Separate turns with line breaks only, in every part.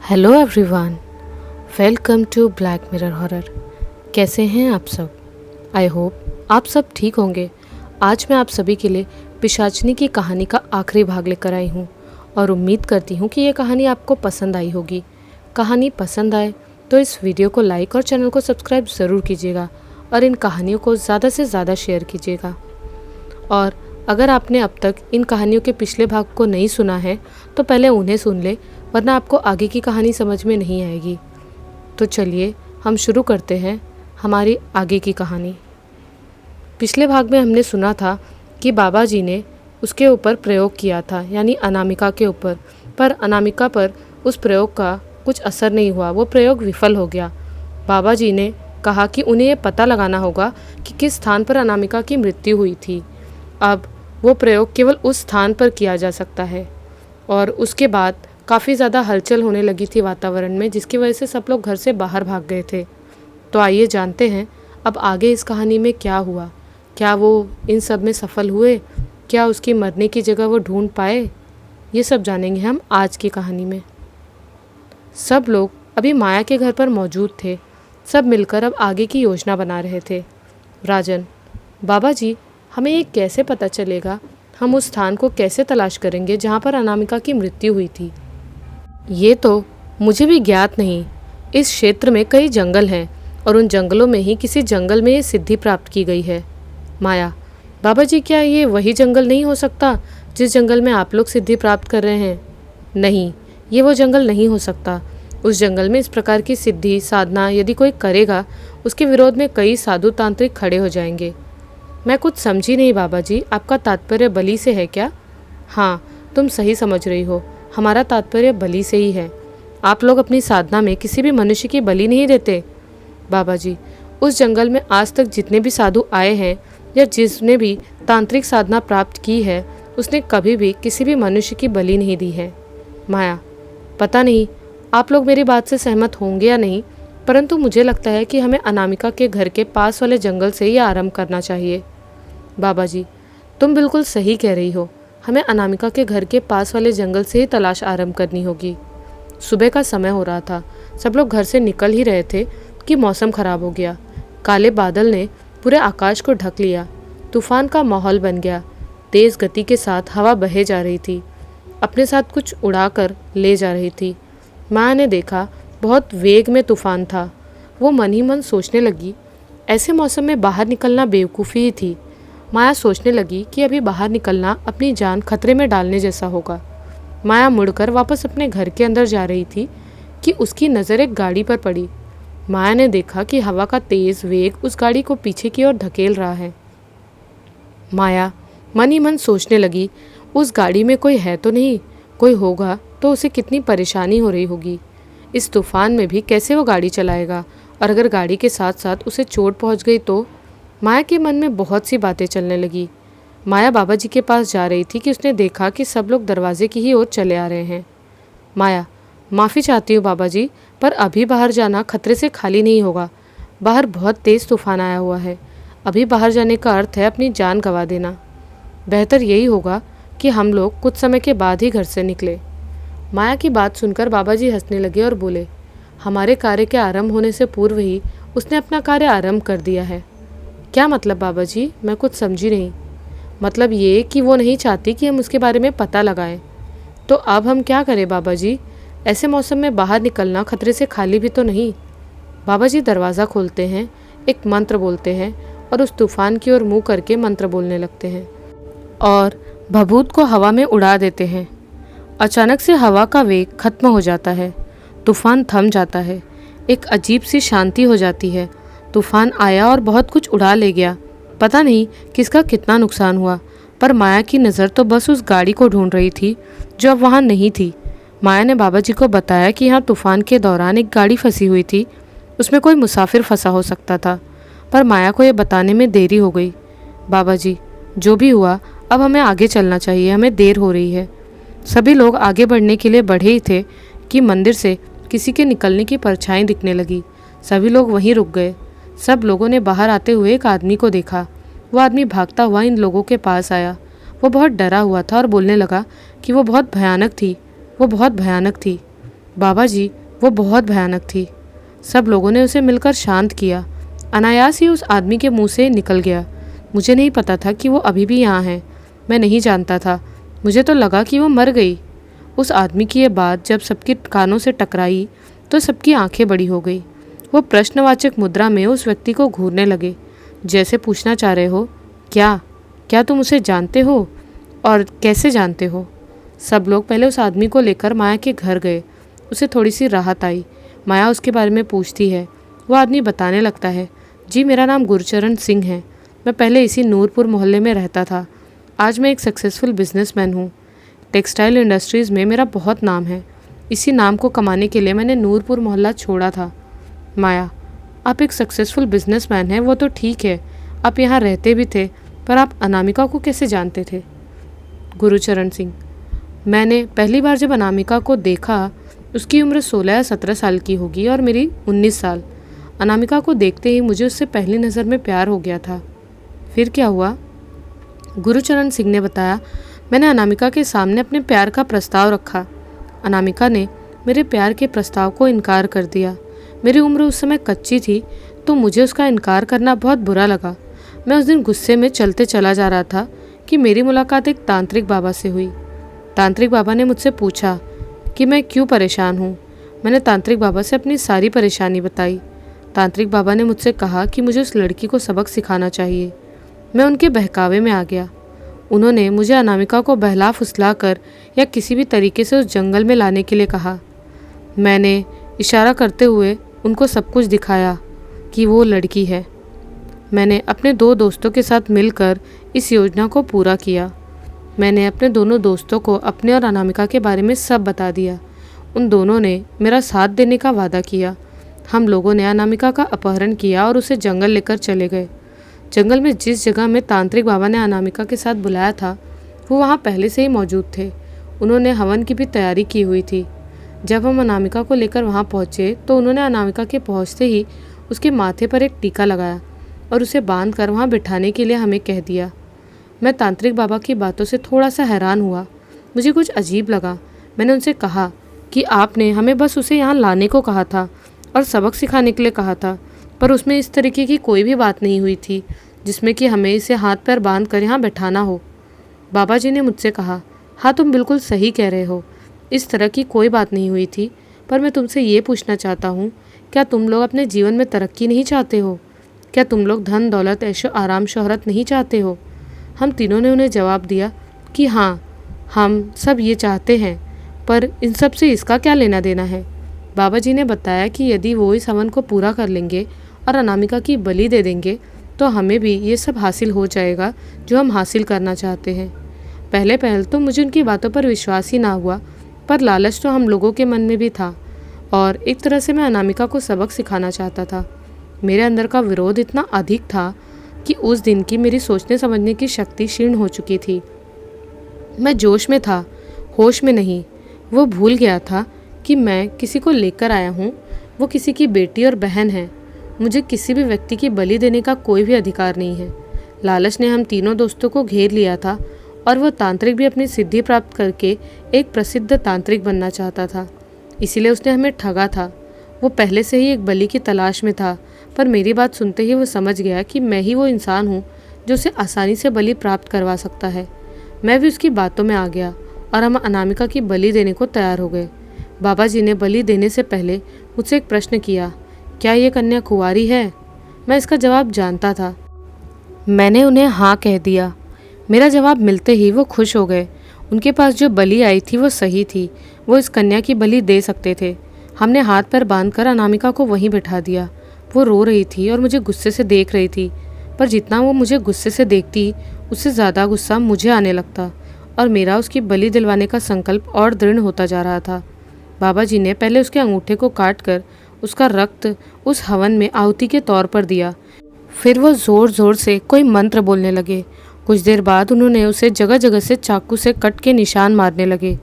Hello everyone, welcome to Black Mirror Horror. कैसे हैं आप सब? आई होप आप सब ठीक होंगे। आज मैं आप सभी के लिए पिशाचनी की कहानी का आखिरी भाग लेकर आई हूँ और उम्मीद करती हूँ कि ये कहानी आपको पसंद आई होगी। कहानी पसंद आए तो इस वीडियो को लाइक और चैनल को सब्सक्राइब ज़रूर कीजिएगा और इन कहानियों को ज़्यादा से ज़्यादा शेयर कीजिएगा। और अगर आपने अब तक इन कहानियों के पिछले भाग को नहीं सुना है तो पहले उन्हें सुन ले, वरना आपको आगे की कहानी समझ में नहीं आएगी। तो चलिए हम शुरू करते हैं हमारी आगे की कहानी। पिछले भाग में हमने सुना था कि बाबा जी ने उसके ऊपर प्रयोग किया था, यानी अनामिका के ऊपर, पर अनामिका पर उस प्रयोग का कुछ असर नहीं हुआ, वो प्रयोग विफल हो गया। बाबा जी ने कहा कि उन्हें ये पता लगाना होगा कि किस स्थान पर अनामिका की मृत्यु हुई थी। अब वो प्रयोग केवल उस स्थान पर किया जा सकता है। और उसके बाद काफ़ी ज़्यादा हलचल होने लगी थी वातावरण में, जिसकी वजह से सब लोग घर से बाहर भाग गए थे। तो आइए जानते हैं अब आगे इस कहानी में क्या हुआ। क्या वो इन सब में सफल हुए? क्या उसकी मरने की जगह वो ढूंढ पाए? ये सब जानेंगे हम आज की कहानी में। सब लोग अभी माया के घर पर मौजूद थे। सब मिलकर अब आगे की योजना बना रहे थे। राजन, बाबा जी, हमें ये कैसे पता चलेगा? हम उस स्थान को कैसे तलाश करेंगे जहाँ पर अनामिका की मृत्यु हुई थी? ये तो मुझे भी ज्ञात नहीं। इस क्षेत्र में कई जंगल हैं और उन जंगलों में ही किसी जंगल में ये सिद्धि प्राप्त की गई है। माया, बाबा जी, क्या ये वही जंगल नहीं हो सकता जिस जंगल में आप लोग सिद्धि प्राप्त कर रहे हैं? नहीं, ये वो जंगल नहीं हो सकता। उस जंगल में इस प्रकार की सिद्धि साधना यदि कोई करेगा, उसके विरोध में कई साधु तांत्रिक खड़े हो जाएंगे। मैं कुछ समझी नहीं बाबा जी, आपका तात्पर्य बलि से है क्या? हाँ, तुम सही समझ रही हो, हमारा तात्पर्य बलि से ही है। आप लोग अपनी साधना में किसी भी मनुष्य की बलि नहीं देते। बाबा जी, उस जंगल में आज तक जितने भी साधु आए हैं या जिसने भी तांत्रिक साधना प्राप्त की है, उसने कभी भी किसी भी मनुष्य की बलि नहीं दी है। माया, पता नहीं आप लोग मेरी बात से सहमत होंगे या नहीं, परंतु मुझे लगता है कि हमें अनामिका के घर के पास वाले जंगल से ही आरंभ करना चाहिए। बाबा जी, तुम बिल्कुल सही कह रही हो, हमें अनामिका के घर के पास वाले जंगल से ही तलाश आरंभ करनी होगी। सुबह का समय हो रहा था, सब लोग घर से निकल ही रहे थे कि मौसम खराब हो गया। काले बादल ने पूरे आकाश को ढक लिया। तूफान का माहौल बन गया। तेज गति के साथ हवा बहे जा रही थी, अपने साथ कुछ उड़ाकर ले जा रही थी। माँ ने देखा बहुत वेग में तूफान था। वो मन ही मन सोचने लगी, ऐसे मौसम में बाहर निकलना बेवकूफ़ी ही थी। माया सोचने लगी कि अभी बाहर निकलना अपनी जान खतरे में डालने जैसा होगा। माया मुड़कर वापस अपने घर के अंदर जा रही थी कि उसकी नज़र एक गाड़ी पर पड़ी। माया ने देखा कि हवा का तेज वेग उस गाड़ी को पीछे की ओर धकेल रहा है। माया मन ही मन सोचने लगी, उस गाड़ी में कोई है तो नहीं? कोई होगा तो उसे कितनी परेशानी हो रही होगी। इस तूफान में भी कैसे वो गाड़ी चलाएगा? और अगर गाड़ी के साथ साथ उसे चोट पहुंच गई तो? माया के मन में बहुत सी बातें चलने लगी। माया बाबा जी के पास जा रही थी कि उसने देखा कि सब लोग दरवाजे की ही ओर चले आ रहे हैं। माया, माफ़ी चाहती हूँ बाबा जी, पर अभी बाहर जाना खतरे से खाली नहीं होगा। बाहर बहुत तेज़ तूफान आया हुआ है। अभी बाहर जाने का अर्थ है अपनी जान गंवा देना। बेहतर यही होगा कि हम लोग कुछ समय के बाद ही घर से निकले। माया की बात सुनकर बाबा जी हंसने लगे और बोले, हमारे कार्य के आरंभ होने से पूर्व ही उसने अपना कार्य आरंभ कर दिया है। क्या मतलब बाबा जी? मैं कुछ समझी नहीं। मतलब ये कि वो नहीं चाहती कि हम उसके बारे में पता लगाएं। तो अब हम क्या करें बाबा जी? ऐसे मौसम में बाहर निकलना खतरे से खाली भी तो नहीं। बाबा जी दरवाज़ा खोलते हैं, एक मंत्र बोलते हैं और उस तूफान की ओर मुँह करके मंत्र बोलने लगते हैं और भभूत को हवा में उड़ा देते हैं। अचानक से हवा का वेग खत्म हो जाता है। तूफान थम जाता है। एक अजीब सी शांति हो जाती है। तूफान आया और बहुत कुछ उड़ा ले गया। पता नहीं किसका कितना नुकसान हुआ, पर माया की नज़र तो बस उस गाड़ी को ढूंढ रही थी जो अब वहाँ नहीं थी। माया ने बाबा जी को बताया कि यहाँ तूफान के दौरान एक गाड़ी फंसी हुई थी, उसमें कोई मुसाफिर फंसा हो सकता था, पर माया को ये बताने में देरी हो गई। बाबा जी, जो भी हुआ अब हमें आगे चलना चाहिए, हमें देर हो रही है। सभी लोग आगे बढ़ने के लिए बढ़े ही थे कि मंदिर से किसी के निकलने की परछाई दिखने लगी। सभी लोग वहीं रुक गए। सब लोगों ने बाहर आते हुए एक आदमी को देखा। वो आदमी भागता हुआ इन लोगों के पास आया। वो बहुत डरा हुआ था और बोलने लगा कि वो बहुत भयानक थी। बाबा जी, वो बहुत भयानक थी। सब लोगों ने उसे मिलकर शांत किया। अनायास ही उस आदमी के मुंह से निकल गया, मुझे नहीं पता था कि वो अभी भी यहाँ है। मैं नहीं जानता था, मुझे तो लगा कि वो मर गई। उस आदमी की ये बात जब सबके कानों से टकराई तो सबकी आंखें बड़ी हो गई। वो प्रश्नवाचक मुद्रा में उस व्यक्ति को घूरने लगे, जैसे पूछना चाह रहे हो, क्या क्या तुम उसे जानते हो और कैसे जानते हो? सब लोग पहले उस आदमी को लेकर माया के घर गए। उसे थोड़ी सी राहत आई। माया उसके बारे में पूछती है। वो आदमी बताने लगता है, जी मेरा नाम गुरचरण सिंह है। मैं पहले इसी नूरपुर मोहल्ले में रहता था। आज मैं एक सक्सेसफुल बिजनेसमैन हूँ। टेक्सटाइल इंडस्ट्रीज़ में मेरा बहुत नाम है। इसी नाम को कमाने के लिए मैंने नूरपुर मोहल्ला छोड़ा था। माया, आप एक सक्सेसफुल बिजनेसमैन हैं वो तो ठीक है, आप यहाँ रहते भी थे, पर आप अनामिका को कैसे जानते थे? गुरुचरण सिंह, मैंने पहली बार जब अनामिका को देखा उसकी उम्र 16 या 17 साल की होगी और मेरी 19 साल। अनामिका को देखते ही मुझे उससे पहली नज़र में प्यार हो गया था। फिर क्या हुआ? गुरुचरण सिंह ने बताया, मैंने अनामिका के सामने अपने प्यार का प्रस्ताव रखा। अनामिका ने मेरे प्यार के प्रस्ताव को इनकार कर दिया। मेरी उम्र उस समय कच्ची थी तो मुझे उसका इनकार करना बहुत बुरा लगा। मैं उस दिन गुस्से में चलते चला जा रहा था कि मेरी मुलाकात एक तांत्रिक बाबा से हुई। तांत्रिक बाबा ने मुझसे पूछा कि मैं क्यों परेशान हूँ। मैंने तांत्रिक बाबा से अपनी सारी परेशानी बताई। तांत्रिक बाबा ने मुझसे कहा कि मुझे उस लड़की को सबक सिखाना चाहिए। मैं उनके बहकावे में आ गया। उन्होंने मुझे अनामिका को बहला फुसला कर या किसी भी तरीके से उस जंगल में लाने के लिए कहा। मैंने इशारा करते हुए उनको सब कुछ दिखाया कि वो लड़की है। मैंने अपने 2 दोस्तों के साथ मिलकर इस योजना को पूरा किया। मैंने अपने दोनों दोस्तों को अपने और अनामिका के बारे में सब बता दिया। उन दोनों ने मेरा साथ देने का वादा किया। हम लोगों ने अनामिका का अपहरण किया और उसे जंगल लेकर चले गए। जंगल में जिस जगह में तांत्रिक बाबा ने अनामिका के साथ बुलाया था वो वहाँ पहले से ही मौजूद थे। उन्होंने हवन की भी तैयारी की हुई थी। जब हम अनामिका को लेकर वहाँ पहुँचे तो उन्होंने अनामिका के पहुँचते ही उसके माथे पर एक टीका लगाया और उसे बांध कर वहाँ बिठाने के लिए हमें कह दिया। मैं तांत्रिक बाबा की बातों से थोड़ा सा हैरान हुआ। मुझे कुछ अजीब लगा। मैंने उनसे कहा कि आपने हमें बस उसे यहाँ लाने को कहा था और सबक सिखाने के लिए कहा था, पर उसमें इस तरीके की कोई भी बात नहीं हुई थी जिसमें कि हमें इसे हाथ पैर बांध कर यहाँ बैठाना हो। बाबा जी ने मुझसे कहा, हाँ तुम बिल्कुल सही कह रहे हो, इस तरह की कोई बात नहीं हुई थी, पर मैं तुमसे ये पूछना चाहता हूँ, क्या तुम लोग अपने जीवन में तरक्की नहीं चाहते हो? क्या तुम लोग धन दौलत ऐशो आराम शोहरत नहीं चाहते हो? हम तीनों ने उन्हें जवाब दिया कि हाँ, हम सब ये चाहते हैं, पर इन सब से इसका क्या लेना देना है? बाबा जी ने बताया कि यदि वो इस हवन को पूरा कर लेंगे और अनामिका की बलि दे देंगे तो हमें भी ये सब हासिल हो जाएगा जो हम हासिल करना चाहते हैं। पहले पहल तो मुझे उनकी बातों पर विश्वास ही ना हुआ, पर लालच तो हम लोगों के मन में भी था और एक तरह से मैं अनामिका को सबक सिखाना चाहता था। मेरे अंदर का विरोध इतना अधिक था कि उस दिन की मेरी सोचने समझने की शक्ति क्षीण हो चुकी थी। मैं जोश में था, होश में नहीं। वो भूल गया था कि मैं किसी को लेकर आया हूँ। वो किसी की बेटी और बहन है। मुझे किसी भी व्यक्ति की बलि देने का कोई भी अधिकार नहीं है। लालच ने हम तीनों दोस्तों को घेर लिया था और वो तांत्रिक भी अपनी सिद्धि प्राप्त करके एक प्रसिद्ध तांत्रिक बनना चाहता था। इसीलिए उसने हमें ठगा था। वो पहले से ही एक बलि की तलाश में था, पर मेरी बात सुनते ही वो समझ गया कि मैं ही वो इंसान हूँ जो उसे आसानी से बलि प्राप्त करवा सकता है। मैं भी उसकी बातों में आ गया और हम अनामिका की बलि देने को तैयार हो गए। बाबा जी ने बलि देने से पहले मुझसे एक प्रश्न किया, क्या ये कन्या कुंवारी है? मैं इसका जवाब जानता था। मैंने उन्हें हाँ कह दिया। मेरा जवाब मिलते ही वो खुश हो गए। उनके पास जो बलि आई थी वो सही थी। वो इस कन्या की बलि दे सकते थे। हमने हाथ पैर बांधकर अनामिका को वहीं बैठा दिया। वो रो रही थी और मुझे गुस्से से देख रही थी, पर जितना वो मुझे गुस्से से देखती उससे ज़्यादा गुस्सा मुझे आने लगता और मेरा उसकी बलि दिलवाने का संकल्प और दृढ़ होता जा रहा था। बाबा जी ने पहले उसके अंगूठे को काट कर उसका रक्त उस हवन में आहुति के तौर पर दिया। फिर वो ज़ोर ज़ोर से कोई मंत्र बोलने लगे। कुछ देर बाद उन्होंने उसे जगह जगह से चाकू से कट के निशान मारने लगे।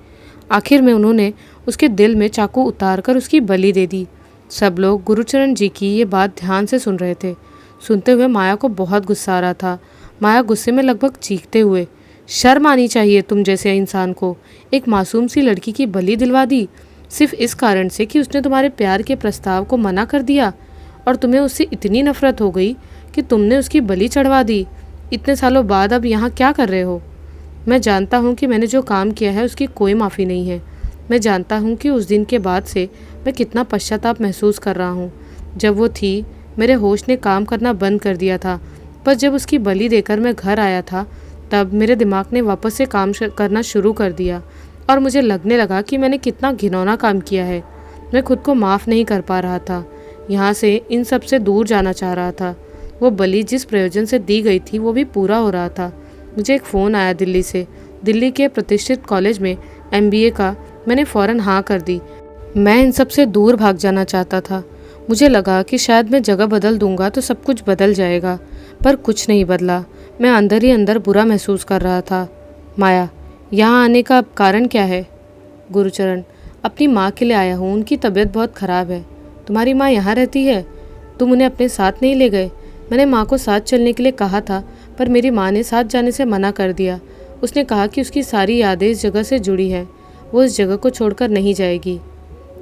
आखिर में उन्होंने उसके दिल में चाकू उतार कर उसकी बलि दे दी। सब लोग गुरुचरण जी की ये बात ध्यान से सुन रहे थे। सुनते हुए माया को बहुत गुस्सा आ रहा था। माया गुस्से में लगभग चीखते हुए, शर्म आनी चाहिए तुम जैसे इंसान को, एक मासूम सी लड़की की बलि दिलवा दी। सिर्फ इस कारण से कि उसने तुम्हारे प्यार के प्रस्ताव को मना कर दिया और तुम्हें उससे इतनी नफरत हो गई कि तुमने उसकी बलि चढ़वा दी। इतने सालों बाद अब यहाँ क्या कर रहे हो? मैं जानता हूँ कि मैंने जो काम किया है उसकी कोई माफ़ी नहीं है। मैं जानता हूँ कि उस दिन के बाद से मैं कितना पश्चाताप महसूस कर रहा हूँ। जब वो थी, मेरे होश ने काम करना बंद कर दिया था, पर जब उसकी बलि देकर मैं घर आया था तब मेरे दिमाग ने वापस से काम करना शुरू कर दिया और मुझे लगने लगा कि मैंने कितना घिनौना काम किया है। मैं खुद को माफ़ नहीं कर पा रहा था, यहाँ से इन सब से दूर जाना चाह रहा था। वो बलि जिस प्रयोजन से दी गई थी वो भी पूरा हो रहा था। मुझे एक फ़ोन आया दिल्ली से, दिल्ली के प्रतिष्ठित कॉलेज में MBA का। मैंने फ़ौरन हाँ कर दी। मैं इन सब से दूर भाग जाना चाहता था। मुझे लगा कि शायद मैं जगह बदल दूंगा तो सब कुछ बदल जाएगा, पर कुछ नहीं बदला। मैं अंदर ही अंदर बुरा महसूस कर रहा था। माया, यहाँ आने का कारण क्या है? गुरुचरण, अपनी माँ के लिए आया हूँ, उनकी तबीयत बहुत ख़राब है। तुम्हारी माँ यहाँ रहती है? तुम उन्हें अपने साथ नहीं ले गए? मैंने माँ को साथ चलने के लिए कहा था, पर मेरी माँ ने साथ जाने से मना कर दिया। उसने कहा कि उसकी सारी यादें इस जगह से जुड़ी हैं, वो इस जगह को छोड़कर नहीं जाएगी।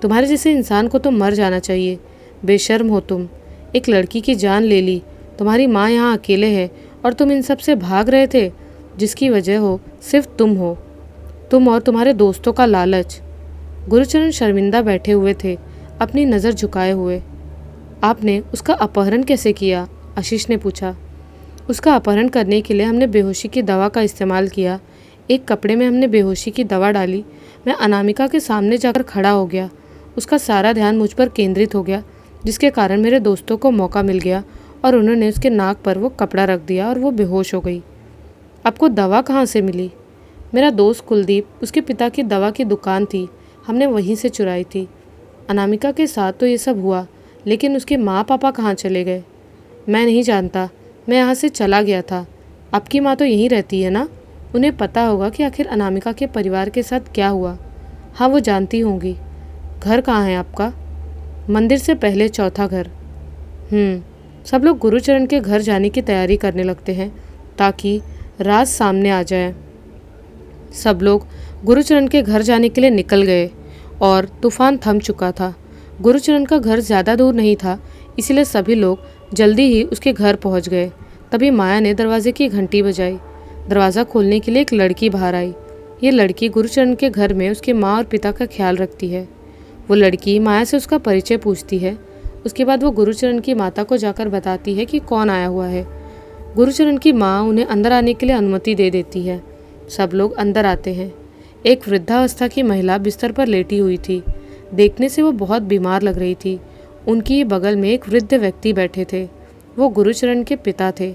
तुम्हारे जैसे इंसान को तो मर जाना चाहिए। बेशर्म हो तुम, एक लड़की की जान ले ली। तुम्हारी माँ यहाँ अकेले है और तुम इन सब से भाग रहे थे, जिसकी वजह हो सिर्फ तुम हो, तुम और तुम्हारे दोस्तों का लालच। गुरुचरण शर्मिंदा बैठे हुए थे, अपनी नज़र झुकाए हुए। आपने उसका अपहरण कैसे किया? आशीष ने पूछा। उसका अपहरण करने के लिए हमने बेहोशी की दवा का इस्तेमाल किया। एक कपड़े में हमने बेहोशी की दवा डाली। मैं अनामिका के सामने जाकर खड़ा हो गया। उसका सारा ध्यान मुझ पर केंद्रित हो गया, जिसके कारण मेरे दोस्तों को मौका मिल गया और उन्होंने उसके नाक पर वो कपड़ा रख दिया और वो बेहोश हो गई। आपको दवा कहाँ से मिली? मेरा दोस्त कुलदीप, उसके पिता की दवा की दुकान थी, हमने वहीं से चुराई थी। अनामिका के साथ तो ये सब हुआ, लेकिन उसके माँ पापा कहाँ चले गए? मैं नहीं जानता, मैं यहाँ से चला गया था। आपकी माँ तो यहीं रहती है ना? उन्हें पता होगा कि आखिर अनामिका के परिवार के साथ क्या हुआ। हाँ, वो जानती होंगी। घर कहाँ है आपका? मंदिर से पहले चौथा घर। सब लोग गुरुचरण के घर जाने की तैयारी करने लगते हैं ताकि राज सामने आ जाए। सब लोग गुरुचरण के घर जाने के लिए निकल गए और तूफान थम चुका था। गुरुचरण का घर ज़्यादा दूर नहीं था, इसलिए सभी लोग जल्दी ही उसके घर पहुंच गए। तभी माया ने दरवाजे की घंटी बजाई। दरवाज़ा खोलने के लिए एक लड़की बाहर आई। ये लड़की गुरुचरण के घर में उसके माँ और पिता का ख्याल रखती है। वो लड़की माया से उसका परिचय पूछती है। उसके बाद वो गुरुचरण की माता को जाकर बताती है कि कौन आया हुआ है। गुरुचरण की माँ उन्हें अंदर आने के लिए अनुमति दे देती है। सब लोग अंदर आते हैं। एक वृद्धावस्था की महिला बिस्तर पर लेटी हुई थी। देखने से वो बहुत बीमार लग रही थी। उनकी बगल में एक वृद्ध व्यक्ति बैठे थे। वो गुरुचरण के पिता थे।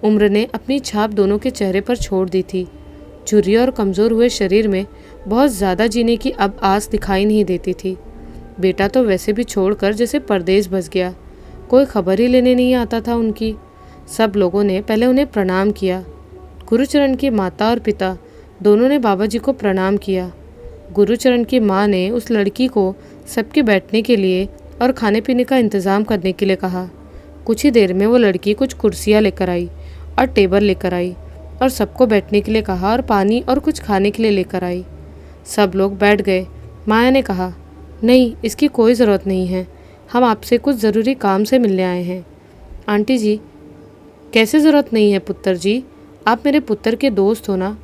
उम्र ने अपनी छाप दोनों के चेहरे पर छोड़ दी थी। झुर्रियों और कमज़ोर हुए शरीर में बहुत ज़्यादा जीने की अब आस दिखाई नहीं देती थी। बेटा तो वैसे भी छोड़कर जैसे परदेश बस गया, कोई खबर ही लेने नहीं आता था उनकी। सब लोगों ने पहले उन्हें प्रणाम किया। गुरुचरण की माता और पिता दोनों ने बाबा जी को प्रणाम किया। गुरुचरण की माँ ने उस लड़की को सबके बैठने के लिए और खाने पीने का इंतज़ाम करने के लिए कहा। कुछ ही देर में वो लड़की कुछ कुर्सियाँ लेकर आई और टेबल लेकर आई और सबको बैठने के लिए कहा और पानी और कुछ खाने के लिए लेकर आई। सब लोग बैठ गए। माया ने कहा, नहीं, इसकी कोई ज़रूरत नहीं है, हम आपसे कुछ ज़रूरी काम से मिलने आए हैं। आंटी जी, कैसे ज़रूरत नहीं है पुत्र जी, आप मेरे पुत्र के दोस्त हो ना?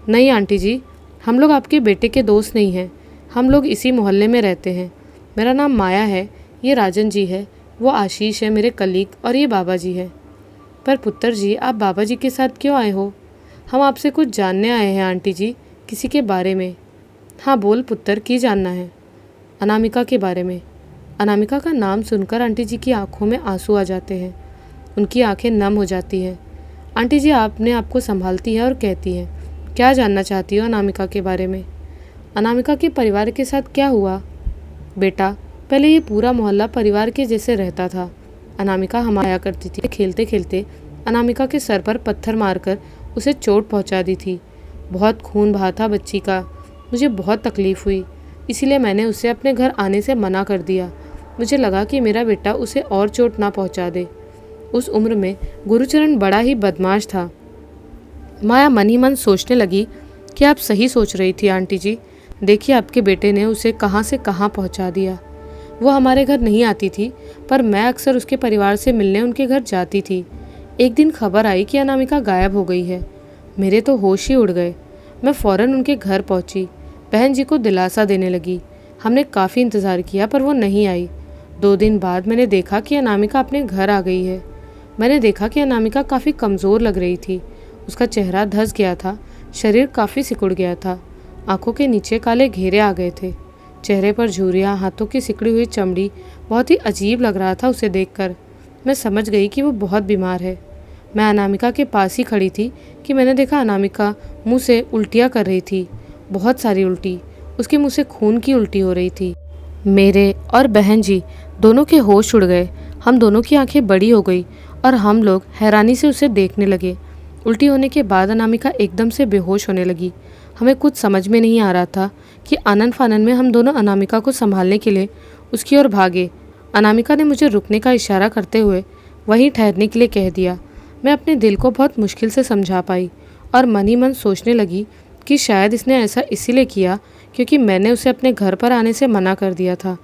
नहीं आंटी जी, हम लोग आपके बेटे के दोस्त नहीं हैं, हम लोग इसी मोहल्ले में रहते हैं। मेरा नाम माया है, ये राजन जी है, वो आशीष है मेरे कलीग, और ये बाबा जी है। पर पुत्र जी, आप बाबा जी के साथ क्यों आए हो? हम आपसे कुछ जानने आए हैं आंटी जी, किसी के बारे में। हाँ बोल पुत्र, की जानना है? अनामिका के बारे में। अनामिका का नाम सुनकर आंटी जी की आंखों में आंसू आ जाते हैं। उनकी आंखें नम हो जाती हैं। आंटी जी आपने आपको संभालती है और कहती हैं, क्या जानना चाहती हो अनामिका के बारे में? अनामिका के परिवार के साथ क्या हुआ? बेटा, पहले ये पूरा मोहल्ला परिवार के जैसे रहता था। अनामिका हम आया करती थी। खेलते खेलते अनामिका के सर पर पत्थर मारकर उसे चोट पहुंचा दी थी। बहुत खून बहा था बच्ची का। मुझे बहुत तकलीफ़ हुई, इसीलिए मैंने उसे अपने घर आने से मना कर दिया। मुझे लगा कि मेरा बेटा उसे और चोट ना पहुंचा दे। उस उम्र में गुरुचरण बड़ा ही बदमाश था। माया मन ही मन सोचने लगी कि आप सही सोच रही थी आंटी जी। देखिए आपके बेटे ने उसे कहाँ से कहाँ पहुँचा दिया। वो हमारे घर नहीं आती थी, पर मैं अक्सर उसके परिवार से मिलने उनके घर जाती थी। एक दिन खबर आई कि अनामिका गायब हो गई है। मेरे तो होश ही उड़ गए। मैं फ़ौरन उनके घर पहुंची, बहन जी को दिलासा देने लगी। हमने काफ़ी इंतज़ार किया पर वो नहीं आई। 2 दिन बाद मैंने देखा कि अनामिका अपने घर आ गई है। मैंने देखा कि अनामिका काफ़ी कमज़ोर लग रही थी। उसका चेहरा धँस गया था, शरीर काफ़ी सिकुड़ गया था, आंखों के नीचे काले घेरे आ गए थे, चेहरे पर झुर्रियाँ, हाथों की सिकुड़ी हुई चमड़ी। बहुत ही अजीब लग रहा था उसे देखकर। मैं समझ गई कि वो बहुत बीमार है। मैं अनामिका के पास ही खड़ी थी कि मैंने देखा अनामिका मुंह से उल्टियाँ कर रही थी, बहुत सारी उल्टी। उसके मुंह से खून की उल्टी हो रही थी। मेरे और बहन जी दोनों के होश उड़ गए। हम दोनों की आंखें बड़ी हो गई और हम लोग हैरानी से उसे देखने लगे। उल्टी होने के बाद अनामिका एकदम से बेहोश होने लगी। हमें कुछ समझ में नहीं आ रहा था कि आनन फानन में हम दोनों अनामिका को संभालने के लिए उसकी ओर भागे। अनामिका ने मुझे रुकने का इशारा करते हुए वहीं ठहरने के लिए कह दिया। मैं अपने दिल को बहुत मुश्किल से समझा पाई और मन ही मन सोचने लगी कि शायद इसने ऐसा इसीलिए किया क्योंकि मैंने उसे अपने घर पर आने से मना कर दिया था।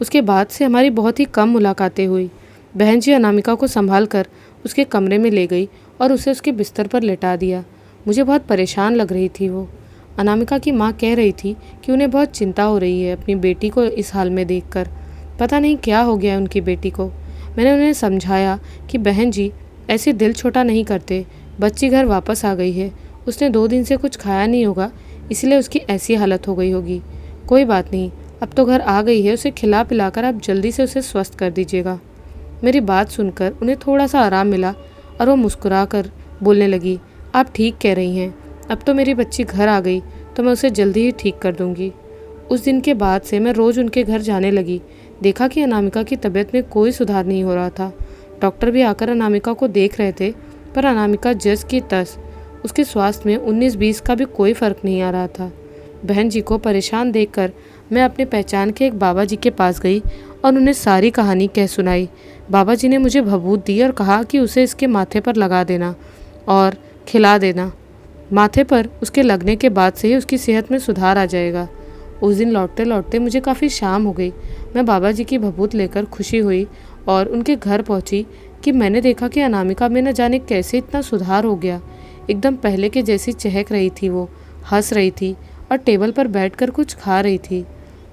उसके बाद से हमारी बहुत ही कम मुलाकातें हुई। बहन जी अनामिका को संभाल कर उसके कमरे में ले गई और उसे उसके बिस्तर पर लेटा दिया। मुझे बहुत परेशान लग रही थी वो। अनामिका की माँ कह रही थी कि उन्हें बहुत चिंता हो रही है अपनी बेटी को इस हाल में देखकर। पता नहीं क्या हो गया है उनकी बेटी को। मैंने उन्हें समझाया कि बहन जी ऐसे दिल छोटा नहीं करते, बच्ची घर वापस आ गई है, उसने 2 दिन से कुछ खाया नहीं होगा, इसलिए उसकी ऐसी हालत हो गई होगी। कोई बात नहीं, अब तो घर आ गई है, उसे खिला पिलाकर आप जल्दी से उसे स्वस्थ कर दीजिएगा। मेरी बात सुनकर उन्हें थोड़ा सा आराम मिला और वो मुस्कुरा कर बोलने लगी, आप ठीक कह रही हैं, अब तो मेरी बच्ची घर आ गई तो मैं उसे जल्दी ही ठीक कर दूंगी। उस दिन के बाद से मैं रोज़ उनके घर जाने लगी। देखा कि अनामिका की तबीयत में कोई सुधार नहीं हो रहा था। डॉक्टर भी आकर अनामिका को देख रहे थे, पर अनामिका जस की तस। उसके स्वास्थ्य में 19-20 का भी कोई फ़र्क नहीं आ रहा था। बहन जी को परेशान देखकर मैं अपने पहचान के एक बाबा जी के पास गई और उन्हें सारी कहानी कह सुनाई। बाबा जी ने मुझे भभूत दी और कहा कि उसे इसके माथे पर लगा देना और खिला देना। माथे पर उसके लगने के बाद से ही उसकी सेहत में सुधार आ जाएगा। उस दिन लौटते लौटते मुझे काफ़ी शाम हो गई। मैं बाबा जी की भभूत लेकर खुशी हुई और उनके घर पहुंची कि मैंने देखा कि अनामिका में न जाने कैसे इतना सुधार हो गया। एकदम पहले के जैसी चहक रही थी, वो हंस रही थी और टेबल पर बैठकर कुछ खा रही थी।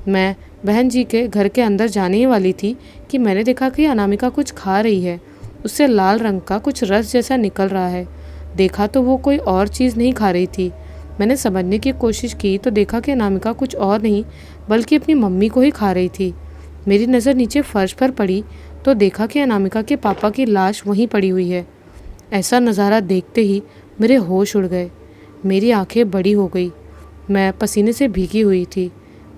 मैं बहन जी के घर के अंदर जाने ही वाली थी कि मैंने देखा कि अनामिका कुछ खा रही है। उससे लाल रंग का कुछ रस जैसा निकल रहा है। देखा तो वो कोई और चीज़ नहीं खा रही थी। मैंने समझने की कोशिश की तो देखा कि अनामिका कुछ और नहीं बल्कि अपनी मम्मी को ही खा रही थी। मेरी नज़र नीचे फर्श पर पड़ी तो देखा कि अनामिका के पापा की लाश वहीं पड़ी हुई है। ऐसा नज़ारा देखते ही मेरे होश उड़ गए। मेरी आंखें बड़ी हो गई। मैं पसीने से भीगी हुई थी।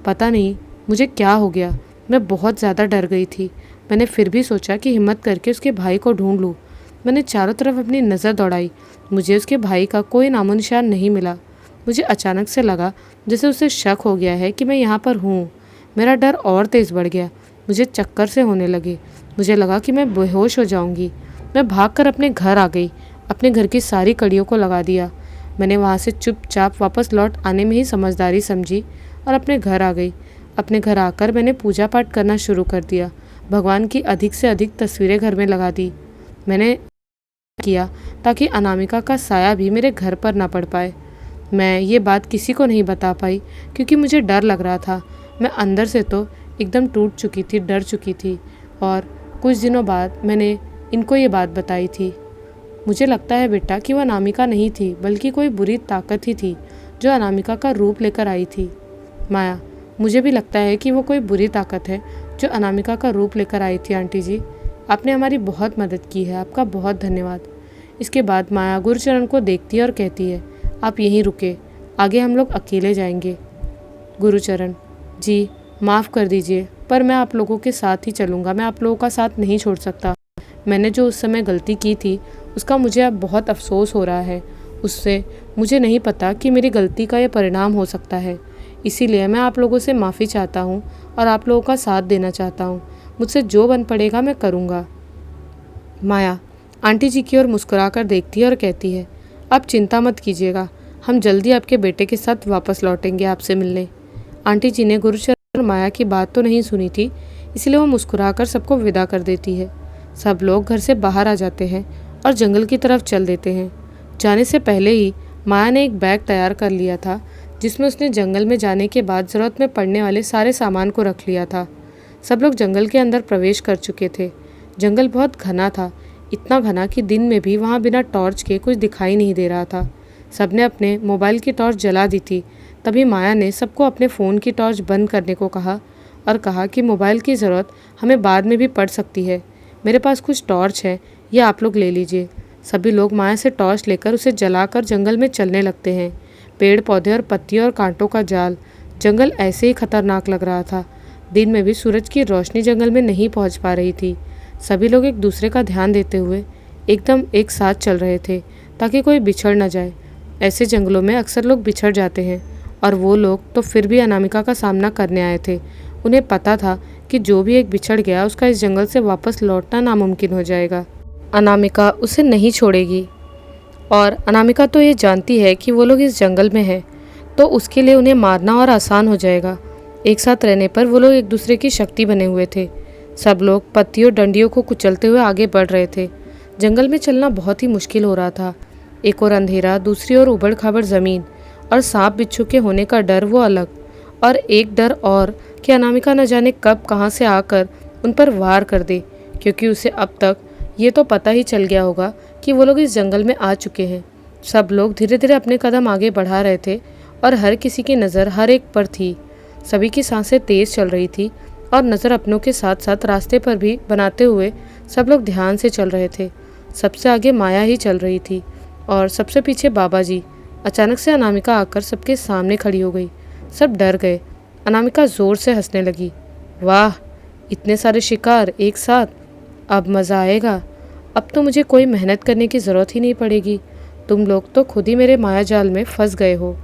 पता नहीं मुझे क्या हो गया। मैं बहुत ज़्यादा डर गई थी। मैंने फिर भी सोचा कि हिम्मत करके उसके भाई को ढूंढ लूँ। मैंने चारों तरफ अपनी नज़र दौड़ाई। मुझे उसके भाई का कोई नामो निशान नहीं मिला। मुझे अचानक से लगा जैसे उसे शक हो गया है कि मैं यहाँ पर हूँ। मेरा डर और तेज़ बढ़ गया। मुझे चक्कर से होने लगे। मुझे लगा कि मैं बेहोश हो जाऊँगी। मैं भागकर अपने घर आ गई। अपने घर की सारी कड़ियों को लगा दिया। मैंने वहाँ से चुपचाप वापस लौट आने में ही समझदारी समझी और अपने घर आ गई। अपने घर आकर मैंने पूजा पाठ करना शुरू कर दिया। भगवान की अधिक से अधिक तस्वीरें घर में लगा दी। मैंने किया ताकि अनामिका का साया भी मेरे घर पर ना पड़ पाए। मैं ये बात किसी को नहीं बता पाई क्योंकि मुझे डर लग रहा था। मैं अंदर से तो एकदम टूट चुकी थी, डर चुकी थी। और कुछ दिनों बाद मैंने इनको ये बात बताई थी। मुझे लगता है बेटा कि वह अनामिका नहीं थी बल्कि कोई बुरी ताकत ही थी जो अनामिका का रूप लेकर आई थी। माया, मुझे भी लगता है कि वो कोई बुरी ताकत है जो अनामिका का रूप लेकर आई थी। आंटी जी, आपने हमारी बहुत मदद की है, आपका बहुत धन्यवाद। इसके बाद माया गुरुचरण को देखती है और कहती है, आप यहीं रुके, आगे हम लोग अकेले जाएंगे। गुरुचरण, जी माफ़ कर दीजिए, पर मैं आप लोगों के साथ ही चलूँगा। मैं आप लोगों का साथ नहीं छोड़ सकता। मैंने जो उस समय गलती की थी उसका मुझे अब बहुत अफसोस हो रहा है। उससे मुझे नहीं पता कि मेरी गलती का ये परिणाम हो सकता है। इसीलिए मैं आप लोगों से माफ़ी चाहता हूँ और आप लोगों का साथ देना चाहता हूँ। मुझसे जो बन पड़ेगा मैं करूँगा। माया आंटी जी की ओर मुस्कुराकर देखती है और कहती है, आप चिंता मत कीजिएगा, हम जल्दी आपके बेटे के साथ वापस लौटेंगे आपसे मिलने। आंटी जी ने गुरुचरण और माया की बात तो नहीं सुनी थी, इसलिए वो मुस्कुराकर सबको विदा कर देती है। सब लोग घर से बाहर आ जाते हैं और जंगल की तरफ चल देते हैं। जाने से पहले ही माया ने एक बैग तैयार कर लिया था, जिसमें उसने जंगल में जाने के बाद ज़रूरत में पड़ने वाले सारे सामान को रख लिया था। सब लोग जंगल के अंदर प्रवेश कर चुके थे। जंगल बहुत घना था, इतना घना कि दिन में भी वहाँ बिना टॉर्च के कुछ दिखाई नहीं दे रहा था। सबने अपने मोबाइल की टॉर्च जला दी थी। तभी माया ने सबको अपने फ़ोन की टॉर्च बंद करने को कहा और कहा कि मोबाइल की ज़रूरत हमें बाद में भी पड़ सकती है। मेरे पास कुछ टॉर्च है, ये आप लोग ले लीजिए। सभी लोग माया से टॉर्च लेकर उसे जलाकर जंगल में चलने लगते हैं। पेड़ पौधे और पत्तियों और कांटों का जाल, जंगल ऐसे ही खतरनाक लग रहा था। दिन में भी सूरज की रोशनी जंगल में नहीं पहुंच पा रही थी। सभी लोग एक दूसरे का ध्यान देते हुए एकदम एक साथ चल रहे थे ताकि कोई बिछड़ न जाए। ऐसे जंगलों में अक्सर लोग बिछड़ जाते हैं और वो लोग तो फिर भी अनामिका का सामना करने आए थे। उन्हें पता था कि जो भी एक बिछड़ गया उसका इस जंगल से वापस लौटना नामुमकिन हो जाएगा। अनामिका उसे नहीं छोड़ेगी और अनामिका तो ये जानती है कि वो लोग इस जंगल में हैं, तो उसके लिए उन्हें मारना और आसान हो जाएगा। एक साथ रहने पर वो लोग एक दूसरे की शक्ति बने हुए थे। सब लोग पत्तियों डंडियों को कुचलते हुए आगे बढ़ रहे थे। जंगल में चलना बहुत ही मुश्किल हो रहा था। एक और अंधेरा, दूसरी ओर उबड़ खाबड़ ज़मीन और सांप बिच्छू के होने का डर वो अलग, और एक डर और कि अनामिका न जाने कब कहाँ से आकर उन पर वार कर दे, क्योंकि उसे अब तक ये तो पता ही चल गया होगा कि वो लोग इस जंगल में आ चुके हैं। सब लोग धीरे धीरे अपने कदम आगे बढ़ा रहे थे और हर किसी की नज़र हर एक पर थी। सभी की सांसें तेज़ चल रही थी और नज़र अपनों के साथ साथ रास्ते पर भी बनाते हुए सब लोग ध्यान से चल रहे थे। सबसे आगे माया ही चल रही थी और सबसे पीछे बाबा जी। अचानक से अनामिका आकर सबके सामने खड़ी हो गई। सब डर गए। अनामिका ज़ोर से हंसने लगी। वाह, इतने सारे शिकार एक साथ, अब मज़ा आएगा। अब तो मुझे कोई मेहनत करने की ज़रूरत ही नहीं पड़ेगी। तुम लोग तो खुद ही मेरे माया जाल में फंस गए हो।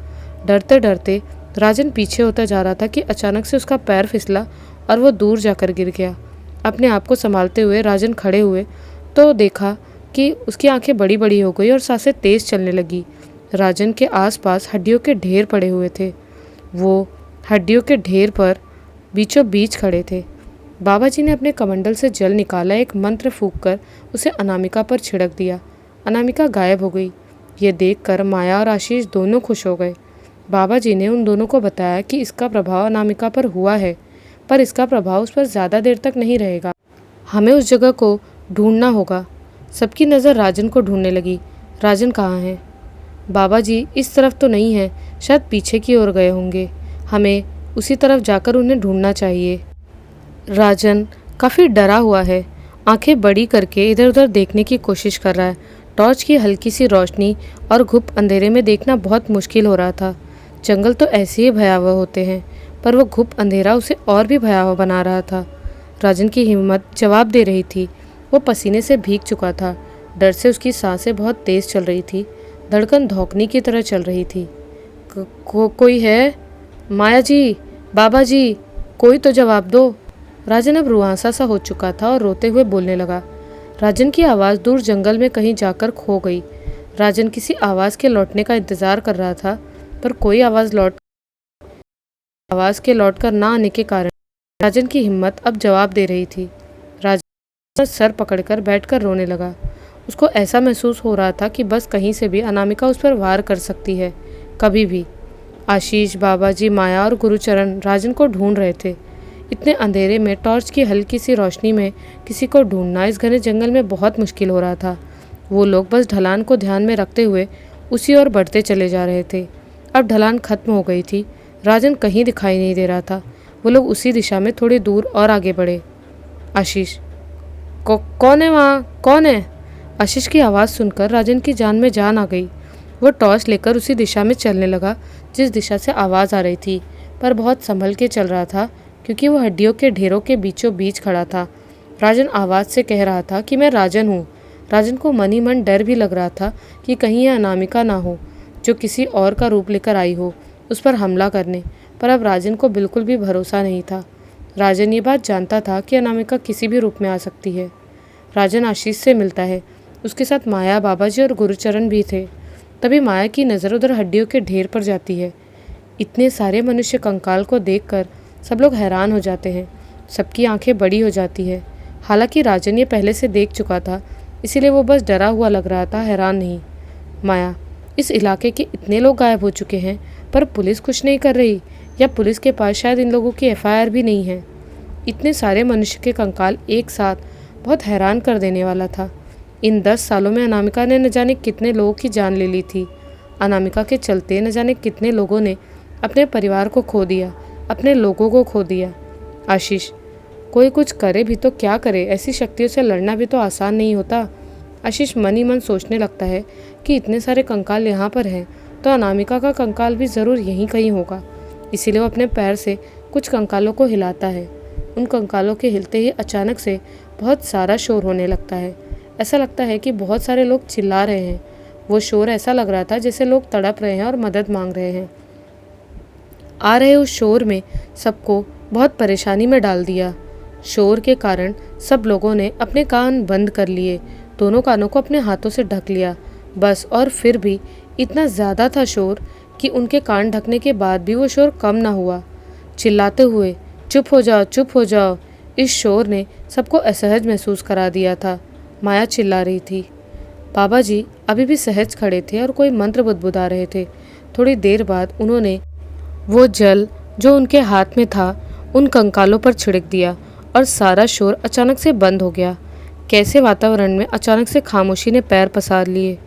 डरते डरते राजन पीछे होता जा रहा था कि अचानक से उसका पैर फिसला और वो दूर जाकर गिर गया। अपने आप को संभालते हुए राजन खड़े हुए तो देखा कि उसकी आंखें बड़ी बड़ी हो गई और सांसें तेज़ चलने लगी। राजन के आसपास हड्डियों के ढेर पड़े हुए थे। वो हड्डियों के ढेर पर बीचों बीच खड़े थे। बाबा जी ने अपने कमंडल से जल निकाला, एक मंत्र फूंककर उसे अनामिका पर छिड़क दिया। अनामिका गायब हो गई। ये देखकर माया और आशीष दोनों खुश हो गए। बाबा जी ने उन दोनों को बताया कि इसका प्रभाव अनामिका पर हुआ है, पर इसका प्रभाव उस पर ज़्यादा देर तक नहीं रहेगा। हमें उस जगह को ढूंढना होगा। सबकी नज़र राजन को ढूंढने लगी। राजन कहाँ है? बाबा जी इस तरफ तो नहीं है, शायद पीछे की ओर गए होंगे। हमें उसी तरफ जाकर उन्हें ढूंढना चाहिए। राजन काफ़ी डरा हुआ है, आंखें बड़ी करके इधर उधर देखने की कोशिश कर रहा है। टॉर्च की हल्की सी रोशनी और घुप अंधेरे में देखना बहुत मुश्किल हो रहा था। जंगल तो ऐसे ही भयावह होते हैं, पर वो घुप अंधेरा उसे और भी भयावह बना रहा था। राजन की हिम्मत जवाब दे रही थी। वो पसीने से भीग चुका था। डर से उसकी सांसें बहुत तेज़ चल रही थी। धड़कन धौंकनी की तरह चल रही थी। कोई है? माया जी, बाबा जी, कोई तो जवाब दो। राजन अब रुआंसा सा हो चुका था और रोते हुए बोलने लगा। राजन की आवाज़ दूर जंगल में कहीं जाकर खो गई। राजन किसी आवाज़ के लौटने का इंतज़ार कर रहा था, पर कोई आवाज़ के लौटकर ना आने के कारण राजन की हिम्मत अब जवाब दे रही थी। राजन सर पकड़कर बैठकर रोने लगा। उसको ऐसा महसूस हो रहा था कि बस कहीं से भी अनामिका उस पर वार कर सकती है, कभी भी। आशीष, बाबा जी, माया और गुरुचरण राजन को ढूंढ रहे थे। इतने अंधेरे में टॉर्च की हल्की सी रोशनी में किसी को ढूंढना इस घने जंगल में बहुत मुश्किल हो रहा था। वो लोग बस ढलान को ध्यान में रखते हुए उसी ओर बढ़ते चले जा रहे थे। अब ढलान खत्म हो गई थी। राजन कहीं दिखाई नहीं दे रहा था। वो लोग उसी दिशा में थोड़ी दूर और आगे बढ़े। आशीष, कौन है वहाँ? कौन है? आशीष की आवाज़ सुनकर राजन की जान में जान आ गई। वो टॉर्च लेकर उसी दिशा में चलने लगा जिस दिशा से आवाज़ आ रही थी, पर बहुत संभल के चल रहा था क्योंकि वो हड्डियों के ढेरों के बीचों बीच खड़ा था। राजन आवाज़ से कह रहा था कि मैं राजन हूँ। राजन को मन ही मन डर भी लग रहा था कि कहीं यह अनामिका ना हो जो किसी और का रूप लेकर आई हो उस पर हमला करने, पर अब राजन को बिल्कुल भी भरोसा नहीं था। राजन ये बात जानता था कि अनामिका किसी भी रूप में आ सकती है। राजन आशीष से मिलता है। उसके साथ माया, बाबा जी और गुरुचरण भी थे। तभी माया की नज़र उधर हड्डियों के ढेर पर जाती है। इतने सारे मनुष्य कंकाल को देखकर सब लोग हैरान हो जाते हैं। सबकी आंखें बड़ी हो जाती है। हालांकि राजन ये पहले से देख चुका था, इसीलिए वो बस डरा हुआ लग रहा था, हैरान नहीं। माया, इस इलाके के इतने लोग गायब हो चुके हैं पर पुलिस कुछ नहीं कर रही, या पुलिस के पास शायद इन लोगों की एफआईआर भी नहीं है। इतने सारे मनुष्य के कंकाल एक साथ बहुत हैरान कर देने वाला था। इन 10 सालों में अनामिका ने न जाने कितने लोगों की जान ले ली थी। अनामिका के चलते न जाने कितने लोगों ने अपने परिवार को खो दिया, अपने लोगों को खो दिया। आशीष, कोई कुछ करे भी तो क्या करे, ऐसी शक्तियों से लड़ना भी तो आसान नहीं होता। आशीष मन ही मन सोचने लगता है कि इतने सारे कंकाल यहाँ पर हैं तो अनामिका का कंकाल भी ज़रूर यहीं कहीं होगा। इसीलिए वो अपने पैर से कुछ कंकालों को हिलाता है। उन कंकालों के हिलते ही अचानक से बहुत सारा शोर होने लगता है। ऐसा लगता है कि बहुत सारे लोग चिल्ला रहे हैं। वो शोर ऐसा लग रहा था जैसे लोग तड़प रहे हैं और मदद मांग रहे हैं। आ रहे उस शोर में सबको बहुत परेशानी में डाल दिया। शोर के कारण सब लोगों ने अपने कान बंद कर लिए, दोनों कानों को अपने हाथों से ढक लिया बस। और फिर भी इतना ज़्यादा था शोर कि उनके कान ढकने के बाद भी वो शोर कम ना हुआ। चिल्लाते हुए, चुप हो जाओ, चुप हो जाओ। इस शोर ने सबको असहज महसूस करा दिया था। माया चिल्ला रही थी। बाबा जी अभी भी सहज खड़े थे और कोई मंत्र बुदबुदा रहे थे। थोड़ी देर बाद उन्होंने वो जल जो उनके हाथ में था उन कंकालों पर छिड़क दिया और सारा शोर अचानक से बंद हो गया। कैसे वातावरण में अचानक से खामोशी ने पैर पसार लिए।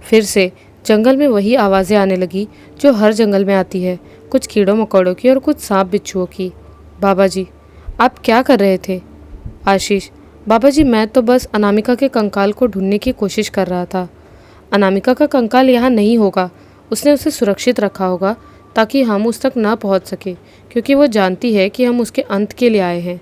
फिर से जंगल में वही आवाज़ें आने लगी जो हर जंगल में आती है, कुछ कीड़ों मकोड़ों की और कुछ सांप बिच्छुओं की। बाबा जी, आप क्या कर रहे थे? आशीष, बाबा जी मैं तो बस अनामिका के कंकाल को ढूंढने की कोशिश कर रहा था। अनामिका का कंकाल यहाँ नहीं होगा, उसने उसे सुरक्षित रखा होगा ताकि हम उस तक ना पहुँच सके, क्योंकि वो जानती है कि हम उसके अंत के लिए आए हैं।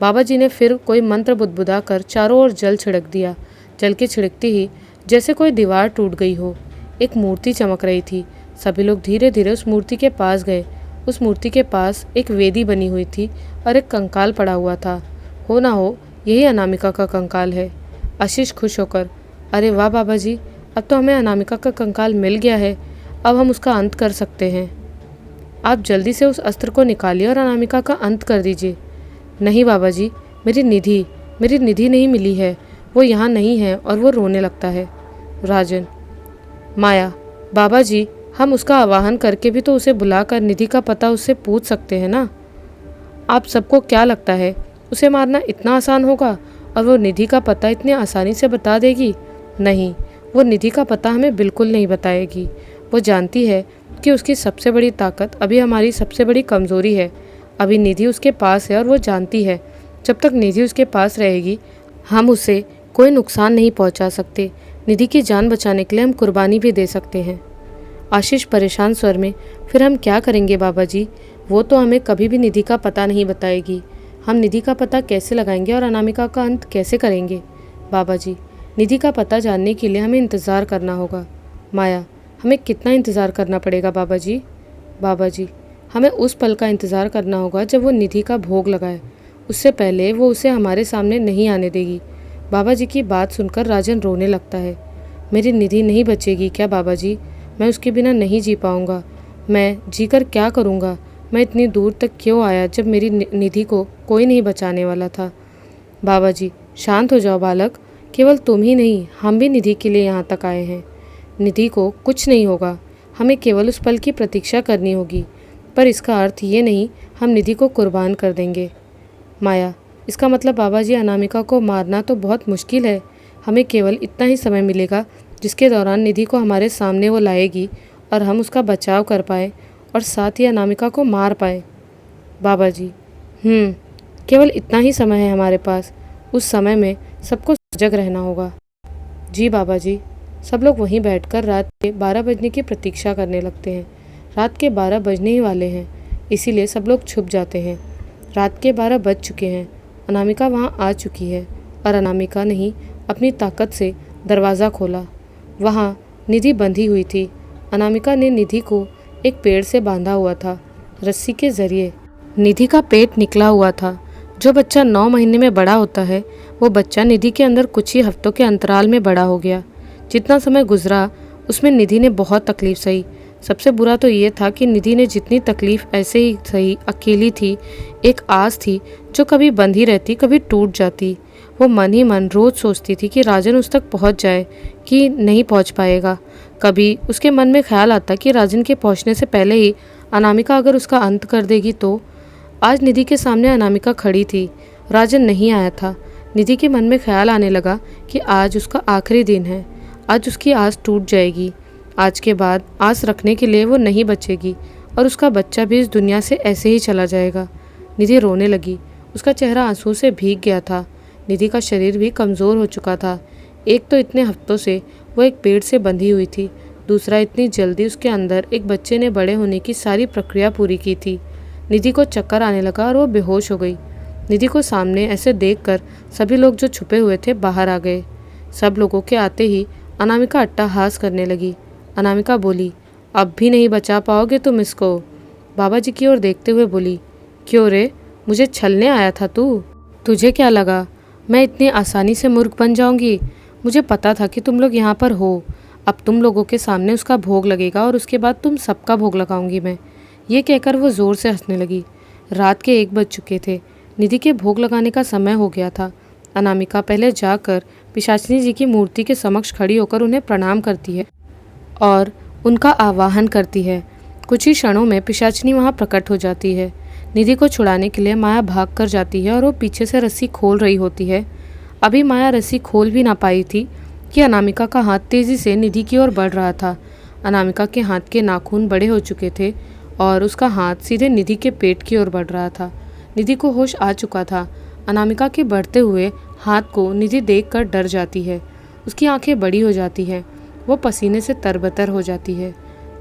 बाबा जी ने फिर कोई मंत्र बुदबुदा कर चारों ओर जल छिड़क दिया। जल के छिड़कते ही जैसे कोई दीवार टूट गई हो। एक मूर्ति चमक रही थी। सभी लोग धीरे धीरे उस मूर्ति के पास गए। उस मूर्ति के पास एक वेदी बनी हुई थी और एक कंकाल पड़ा हुआ था। हो ना हो यही अनामिका का कंकाल है। आशीष खुश होकर, अरे वाह बाबा जी, अब तो हमें अनामिका का कंकाल मिल गया है, अब हम उसका अंत कर सकते हैं। आप जल्दी से उस अस्त्र को निकालिए और अनामिका का अंत कर दीजिए। नहीं बाबा जी, मेरी निधि नहीं मिली है, वो यहाँ नहीं है। और वो रोने लगता है। राजन, माया, बाबा जी हम उसका आवाहन करके भी तो उसे बुलाकर निधि का पता उससे पूछ सकते हैं ना। आप सबको क्या लगता है उसे मारना इतना आसान होगा और वो निधि का पता इतनी आसानी से बता देगी? नहीं, वो निधि का पता हमें बिल्कुल नहीं बताएगी। वो जानती है कि उसकी सबसे बड़ी ताकत अभी हमारी सबसे बड़ी कमज़ोरी है। अभी निधि उसके पास है और वो जानती है जब तक निधि उसके पास रहेगी हम उसे कोई नुकसान नहीं पहुंचा सकते। निधि की जान बचाने के लिए हम कुर्बानी भी दे सकते हैं। आशीष परेशान स्वर में, फिर हम क्या करेंगे बाबा जी? वो तो हमें कभी भी निधि का पता नहीं बताएगी। हम निधि का पता कैसे लगाएंगे और अनामिका का अंत कैसे करेंगे? बाबा जी, निधि का पता जानने के लिए हमें इंतज़ार करना होगा। माया, हमें कितना इंतज़ार करना पड़ेगा बाबा जी? बाबा जी, हमें उस पल का इंतज़ार करना होगा जब वो निधि का भोग लगाए। उससे पहले वो उसे हमारे सामने नहीं आने देगी। बाबा जी की बात सुनकर राजन रोने लगता है। मेरी निधि नहीं बचेगी क्या बाबा जी? मैं उसके बिना नहीं जी पाऊँगा। मैं जीकर क्या करूँगा? मैं इतनी दूर तक क्यों आया जब मेरी निधि को कोई नहीं बचाने वाला था? बाबा जी शांत हो जाओ बालक, केवल तुम ही नहीं हम भी निधि के लिए यहाँ तक आए हैं। निधि को कुछ नहीं होगा, हमें केवल उस पल की प्रतीक्षा करनी होगी। पर इसका अर्थ ये नहीं हम निधि को कुर्बान कर देंगे। माया, इसका मतलब बाबा जी अनामिका को मारना तो बहुत मुश्किल है। हमें केवल इतना ही समय मिलेगा जिसके दौरान निधि को हमारे सामने वो लाएगी और हम उसका बचाव कर पाए और साथ ही अनामिका को मार पाए। बाबा जी, केवल इतना ही समय है हमारे पास। उस समय में सबको सजग रहना होगा। जी बाबा जी। सब लोग वहीं बैठकर रात के 12 बजने की प्रतीक्षा करने लगते हैं। रात के 12 बजने ही वाले हैं, इसीलिए सब लोग छुप जाते हैं। रात के 12 बज चुके हैं। अनामिका वहाँ आ चुकी है और अनामिका ने ही अपनी ताकत से दरवाज़ा खोला। वहाँ निधि बंधी हुई थी। अनामिका ने निधि को एक पेड़ से बांधा हुआ था, रस्सी के ज़रिए। निधि का पेट निकला हुआ था। जो बच्चा 9 महीने में बड़ा होता है वो बच्चा निधि के अंदर कुछ ही हफ्तों के अंतराल में बड़ा हो गया। जितना समय गुजरा उसमें निधि ने बहुत तकलीफ सही। सबसे बुरा तो ये था कि निधि ने जितनी तकलीफ ऐसे ही सही, अकेली थी। एक आस थी जो कभी बंधी रहती, कभी टूट जाती। वो मन ही मन रोज सोचती थी कि राजन उस तक पहुंच जाए कि नहीं पहुंच पाएगा। कभी उसके मन में ख्याल आता कि राजन के पहुंचने से पहले ही अनामिका अगर उसका अंत कर देगी तो। आज निधि के सामने अनामिका खड़ी थी, राजन नहीं आया था। निधि के मन में ख्याल आने लगा कि आज उसका आखिरी दिन है, आज उसकी आस टूट जाएगी। आज के बाद आस रखने के लिए वो नहीं बचेगी और उसका बच्चा भी इस दुनिया से ऐसे ही चला जाएगा। निधि रोने लगी, उसका चेहरा आंसू से भीग गया था। निधि का शरीर भी कमज़ोर हो चुका था। एक तो इतने हफ्तों से वो एक पेड़ से बंधी हुई थी, दूसरा इतनी जल्दी उसके अंदर एक बच्चे ने बड़े होने की सारी प्रक्रिया पूरी की थी। निधि को चक्कर आने लगा और वो बेहोश हो गई। निधि को सामने ऐसे देखकर सभी लोग जो छुपे हुए थे बाहर आ गए। सब लोगों के आते ही अनामिका अट्टहास करने लगी। अनामिका बोली, अब भी नहीं बचा पाओगे तुम इसको। बाबा जी की ओर देखते हुए बोली, क्यों रे, मुझे छलने आया था तू? तुझे क्या लगा मैं इतनी आसानी से मूर्ख बन जाऊंगी? मुझे पता था कि तुम लोग यहाँ पर हो। अब तुम लोगों के सामने उसका भोग लगेगा और उसके बाद तुम सबका भोग लगाऊंगी मैं। ये कहकर वो ज़ोर से हंसने लगी। रात के 1 बज चुके थे। निधि के भोग लगाने का समय हो गया था। अनामिका पहले जाकर पिशाचिनी जी की मूर्ति के समक्ष खड़ी होकर उन्हें प्रणाम करती है और उनका आवाहन करती है। कुछ ही क्षणों में पिशाचिनी वहाँ प्रकट हो जाती है। निधि को छुड़ाने के लिए माया भाग कर जाती है और वो पीछे से रस्सी खोल रही होती है। अभी माया रस्सी खोल भी ना पाई थी कि अनामिका का हाथ तेज़ी से निधि की ओर बढ़ रहा था। अनामिका के हाथ के नाखून बड़े हो चुके थे और उसका हाथ सीधे निधि के पेट की ओर बढ़ रहा था। निधि को होश आ चुका था। अनामिका के बढ़ते हुए हाथ को निधि देखकर डर जाती है। उसकी आंखें बड़ी हो जाती हैं, वो पसीने से तरबतर हो जाती है।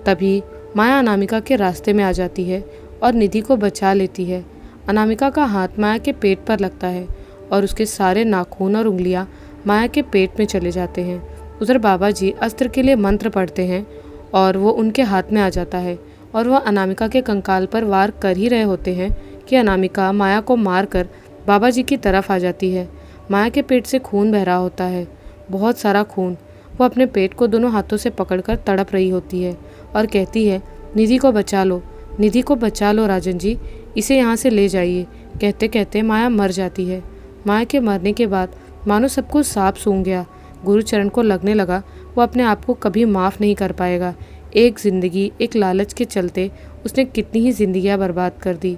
तभी माया अनामिका के रास्ते में आ जाती है और निधि को बचा लेती है। अनामिका का हाथ माया के पेट पर लगता है और उसके सारे नाखून और उंगलियां माया के पेट में चले जाते हैं। उधर बाबा जी अस्त्र के लिए मंत्र पढ़ते हैं और वो उनके हाथ में आ जाता है और वह अनामिका के कंकाल पर वार कर ही रहे होते हैं कि अनामिका माया को मारकर बाबा जी की तरफ आ जाती है। माया के पेट से खून बह रहा होता है, बहुत सारा खून। वो अपने पेट को दोनों हाथों से पकड़कर तड़प रही होती है और कहती है, निधि को बचा लो, निधि को बचा लो राजन जी, इसे यहाँ से ले जाइए। कहते कहते माया मर जाती है। माया के मरने के बाद मानो सब कुछ साफ सूंघ गया। गुरुचरण को लगने लगा वो अपने आप को कभी माफ़ नहीं कर पाएगा। एक ज़िंदगी, एक लालच के चलते उसने कितनी ही जिंदगियां बर्बाद कर दी।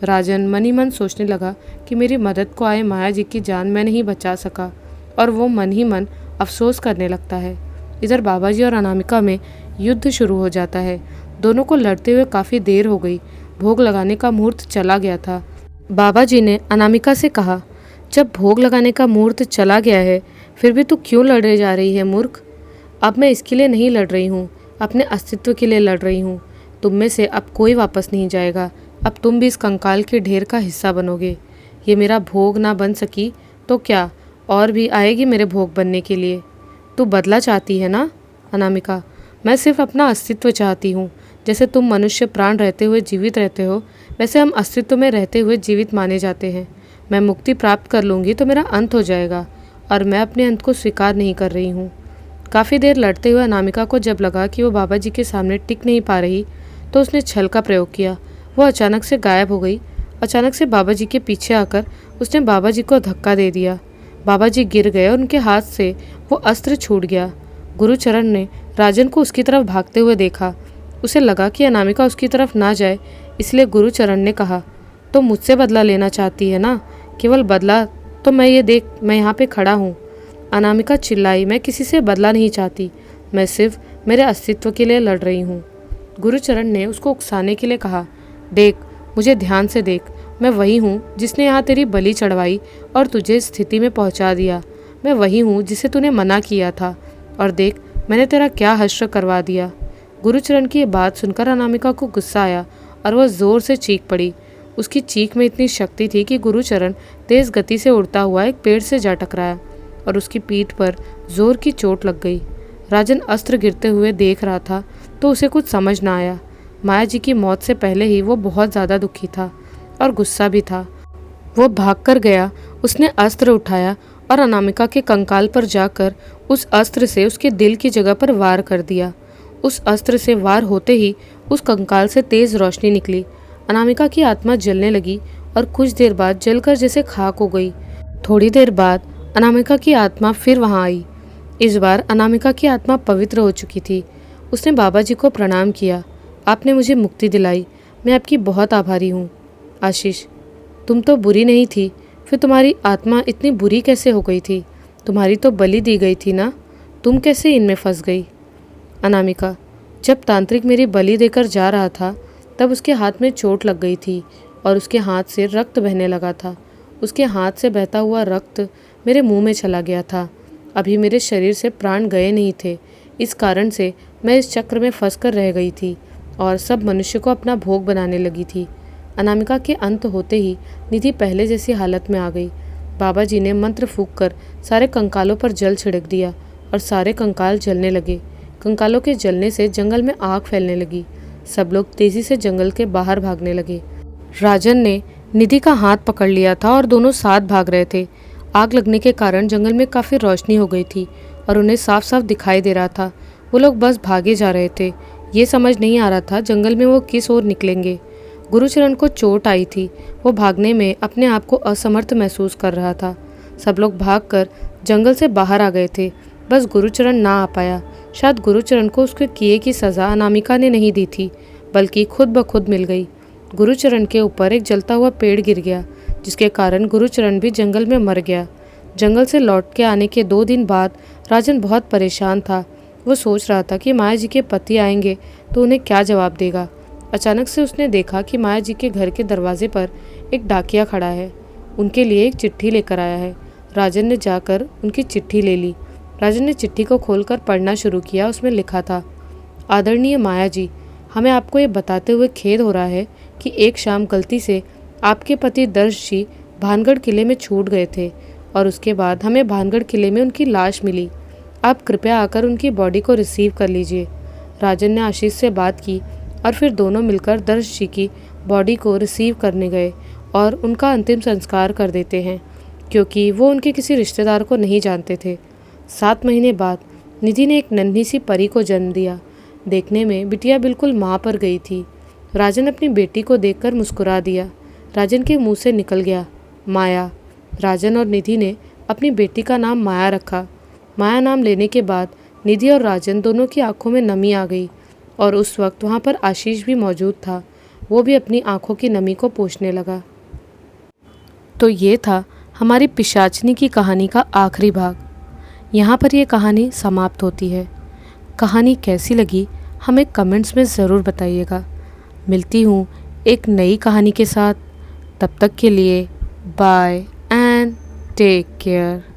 राजन मन ही मन सोचने लगा कि मेरी मदद को आए माया जी की जान मैं नहीं बचा सका, और वो मन ही मन अफसोस करने लगता है। इधर बाबा जी और अनामिका में युद्ध शुरू हो जाता है। दोनों को लड़ते हुए काफ़ी देर हो गई। भोग लगाने का मुहूर्त चला गया था। बाबा जी ने अनामिका से कहा, जब भोग लगाने का मुहूर्त चला गया है फिर भी तू क्यों लड़ने जा रही है मूर्ख? अब मैं इसके लिए नहीं लड़ रही हूँ, अपने अस्तित्व के लिए लड़ रही हूँ। तुम में से अब कोई वापस नहीं जाएगा। अब तुम भी इस कंकाल के ढेर का हिस्सा बनोगे। ये मेरा भोग ना बन सकी तो क्या और भी आएगी मेरे भोग बनने के लिए? तू बदला चाहती है ना अनामिका? मैं सिर्फ अपना अस्तित्व चाहती हूँ। जैसे तुम मनुष्य प्राण रहते हुए जीवित रहते हो, वैसे हम अस्तित्व में रहते हुए जीवित माने जाते हैं। मैं मुक्ति प्राप्त कर लूँगी तो मेरा अंत हो जाएगा, और मैं अपने अंत को स्वीकार नहीं कर रही हूँ। काफ़ी देर लड़ते हुए अनामिका को जब लगा कि वो बाबा जी के सामने टिक नहीं पा रही तो उसने छल का प्रयोग किया। वो अचानक से गायब हो गई। अचानक से बाबा जी के पीछे आकर उसने बाबा जी को धक्का दे दिया। बाबा जी गिर गए और उनके हाथ से वो अस्त्र छूट गया। गुरुचरण ने राजन को उसकी तरफ भागते हुए देखा। उसे लगा कि अनामिका उसकी तरफ ना जाए, इसलिए गुरुचरण ने कहा, तो मुझसे बदला लेना चाहती है ना? केवल बदला तो मैं ये देख, मैं यहाँ पे खड़ा हूँ। अनामिका चिल्लाई, मैं किसी से बदला नहीं चाहती, मैं सिर्फ मेरे अस्तित्व के लिए लड़ रही हूँ। गुरुचरण ने उसको उकसाने के लिए कहा, देख, मुझे ध्यान से देख, मैं वही हूँ जिसने यहाँ तेरी बलि चढ़वाई और तुझे इस स्थिति में पहुँचा दिया। मैं वही हूँ जिसे तूने मना किया था, और देख मैंने तेरा क्या हश्र करवा दिया। गुरुचरण की ये बात सुनकर अनामिका को गुस्सा आया और वह ज़ोर से चीख पड़ी। उसकी चीख में इतनी शक्ति थी कि गुरुचरण तेज़ गति से उड़ता हुआ एक पेड़ से जा टकराया और उसकी पीठ पर जोर की चोट लग गई। राजन अस्त्र गिरते हुए देख रहा था तो उसे कुछ समझ ना आया। माया जी की मौत से पहले ही वो बहुत ज़्यादा दुखी था और गुस्सा भी था। वो भाग कर गया। उसने अस्त्र उठाया और अनामिका के कंकाल पर जाकर उस अस्त्र से उसके दिल की जगह पर वार कर दिया। उस अस्त्र से वार होते ही उस कंकाल से तेज रोशनी निकली। अनामिका की आत्मा जलने लगी और कुछ देर बाद जलकर जैसे खाक हो गई। थोड़ी देर बाद अनामिका की आत्मा फिर वहां आई। इस बार अनामिका की आत्मा पवित्र हो चुकी थी। उसने बाबा जी को प्रणाम किया। आपने मुझे मुक्ति दिलाई, मैं आपकी बहुत आभारी हूँ। आशीष, तुम तो बुरी नहीं थी, फिर तुम्हारी आत्मा इतनी बुरी कैसे हो गई थी? तुम्हारी तो बलि दी गई थी ना, तुम कैसे इनमें फंस गई? अनामिका, जब तांत्रिक मेरी बलि देकर जा रहा था तब उसके हाथ में चोट लग गई थी और उसके हाथ से रक्त बहने लगा था। उसके हाथ से बहता हुआ रक्त मेरे मुंह में चला गया था। अभी मेरे शरीर से प्राण गए नहीं थे, इस कारण से मैं इस चक्र में फंस कर रह गई थी और सब मनुष्य को अपना भोग बनाने लगी थी। अनामिका के अंत होते ही निधि पहले जैसी हालत में आ गई। बाबा जी ने मंत्र फूंक कर सारे कंकालों पर जल छिड़क दिया और सारे कंकाल जलने लगे। कंकालों के जलने से जंगल में आग फैलने लगी। सब लोग तेजी से जंगल के बाहर भागने लगे। राजन ने निधि का हाथ पकड़ लिया था और दोनों साथ भाग रहे थे। आग लगने के कारण जंगल में काफ़ी रोशनी हो गई थी और उन्हें साफ साफ दिखाई दे रहा था। वो लोग बस भागे जा रहे थे। ये समझ नहीं आ रहा था जंगल में वो किस ओर निकलेंगे। गुरुचरण को चोट आई थी। वो भागने में अपने आप को असमर्थ महसूस कर रहा था। सब लोग भागकर जंगल से बाहर आ गए थे, बस गुरुचरण ना आ पाया। शायद गुरुचरण को उसके किए की सज़ा अनामिका ने नहीं दी थी, बल्कि खुद ब खुद मिल गई। गुरुचरण के ऊपर एक जलता हुआ पेड़ गिर गया, जिसके कारण गुरुचरण भी जंगल में मर गया। जंगल से लौट के आने के 2 दिन बाद राजन बहुत परेशान था। वो सोच रहा था कि माया जी के पति आएंगे तो उन्हें क्या जवाब देगा। अचानक से उसने देखा कि माया जी के घर के दरवाजे पर एक डाकिया खड़ा है। उनके लिए एक चिट्ठी लेकर आया है। राजन ने जाकर उनकी चिट्ठी ले ली। राजन ने चिट्ठी को खोलकर पढ़ना शुरू किया। उसमें लिखा था, आदरणीय माया जी, हमें आपको ये बताते हुए खेद हो रहा है कि एक शाम गलती से आपके पति दर्श जी भानगढ़ किले में छूट गए थे और उसके बाद हमें भानगढ़ किले में उनकी लाश मिली। आप कृपया आकर उनकी बॉडी को रिसीव कर लीजिए। राजन ने आशीष से बात की और फिर दोनों मिलकर दर्श जी की बॉडी को रिसीव करने गए और उनका अंतिम संस्कार कर देते हैं, क्योंकि वो उनके किसी रिश्तेदार को नहीं जानते थे। 7 महीने बाद निधि ने एक नन्ही सी परी को जन्म दिया। देखने में बिटिया बिल्कुल माँ पर गई थी। राजन अपनी बेटी को देखकर मुस्कुरा दिया। राजन के मुंह से निकल गया, माया। राजन और निधि ने अपनी बेटी का नाम माया रखा। माया नाम लेने के बाद निधि और राजन दोनों की आंखों में नमी आ गई और उस वक्त वहाँ पर आशीष भी मौजूद था। वो भी अपनी आंखों की नमी को पोंछने लगा। तो ये था हमारी पिशाचनी की कहानी का आखिरी भाग। यहाँ पर ये कहानी समाप्त होती है। कहानी कैसी लगी हमें कमेंट्स में ज़रूर बताइएगा। मिलती हूँ एक नई कहानी के साथ। तब तक के लिए बाय एंड टेक केयर।